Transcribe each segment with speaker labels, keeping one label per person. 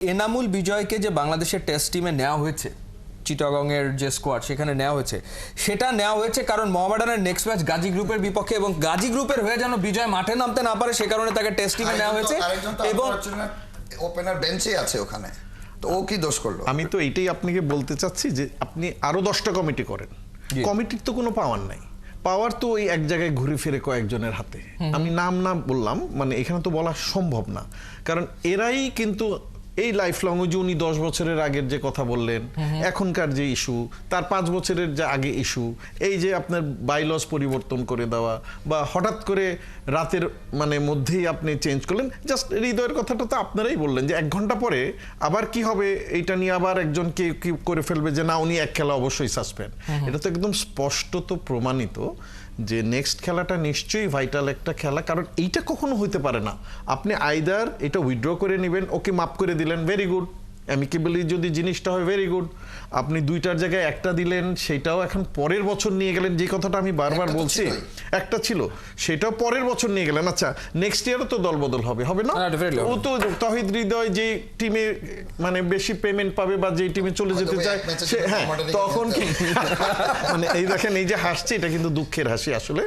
Speaker 1: এনামুল বিজয়কে যে বাংলাদেশের টেস্ট টিমে নেওয়া হয়েছে, চিটাগংয়ের যে স্কোয়াড সেখানে নেওয়া হয়েছে, সেটা নেওয়া হয়েছে কারণ মোহামেডানের নেক্সট ম্যাচ গাজী গ্রুপের বিপক্ষে এবং গাজী গ্রুপের হয়ে যেন বিজয় মাঠে নামতে না পারে সে কারণে তাকে টেস্ট টিমে নেওয়া হয়েছে। এবং
Speaker 2: ওপেনার বেঞ্চে আছে ওখানে, তো ও কি দোষ করলো?
Speaker 3: আমি তো এইটাই আপনাকে বলতে চাচ্ছি যে আপনি আরো 10টা কমিটি করেন, কমিটির তো কোনো পাওয়ার নাই। পাওয়ার তো ওই এক জায়গায় ঘুরে ফিরে কয়েকজনের হাতে। আমি নাম না বললাম, মানে এখানে তো বলা সম্ভব না, কারণ এরাই কিন্তু এই লাইফ লং, যে উনি 10 বছরের আগের যে কথা বললেন, এখনকার যে ইস্যু, তার 5 বছরের যে আগে ইস্যু, এই যে আপনার বাইলস পরিবর্তন করে দেওয়া বা হঠাৎ করে রাতের মানে মধ্যেই আপনি চেঞ্জ করলেন। জাস্ট হৃদয়ের কথাটা তো আপনারাই বললেন যে 1 ঘন্টা পরে আবার কি হবে এইটা নিয়ে আবার একজনকে কি করে ফেলবে যে না উনি এক খেলা অবশ্যই সাসপেন্ড। এটা তো একদম স্পষ্টত প্রমাণিত যে নেক্সট খেলাটা নিশ্চয়ই ভাইটাল একটা খেলা, কারণ এইটা কখনো হইতে পারে না আপনি আইদার এটা উইথড্র করে নেবেন, ওকে মাফ করে দিলেন, ভেরি গুড, অ্যামিকেবলি যদি জিনিসটা হয় ভেরি গুড। আপনি 2টার জায়গায় 1টা দিলেন, সেটাও এখন পরের বছর নিয়ে গেলেন, যে কথাটা আমি বারবার বলছি, একটা ছিল সেটাও পরের বছর নিয়ে গেলেন। আচ্ছা নেক্সট ইয়ারও তো দলবদল হবে, হবে না? ও তো তহিদ হৃদয় যে টিমে মানে বেশি পেমেন্ট পাবে বা যে টিমে চলে যেতে চায় সে, হ্যাঁ তখন কি মানে এই দেখেন এই যে হাসছে, এটা কিন্তু দুঃখের হাসি আসলে।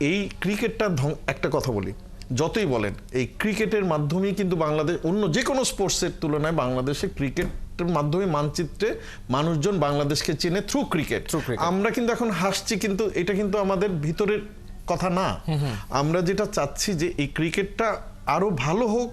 Speaker 3: এই ক্রিকেটটা একটা কথা বলি, যতই বলেন এই ক্রিকেটের মাধ্যমেই কিন্তু বাংলাদেশ অন্য যে কোনো স্পোর্টসের তুলনায় বাংলাদেশে ক্রিকেটের মাধ্যমে মানচিত্রে মানুষজন বাংলাদেশকে চেনে থ্রু ক্রিকেট। আমরা কিন্তু এখন হাসছি, কিন্তু এটা কিন্তু আমাদের ভিতরের কথা না। আমরা যেটা চাচ্ছি যে এই ক্রিকেটটা আরো ভালো হোক।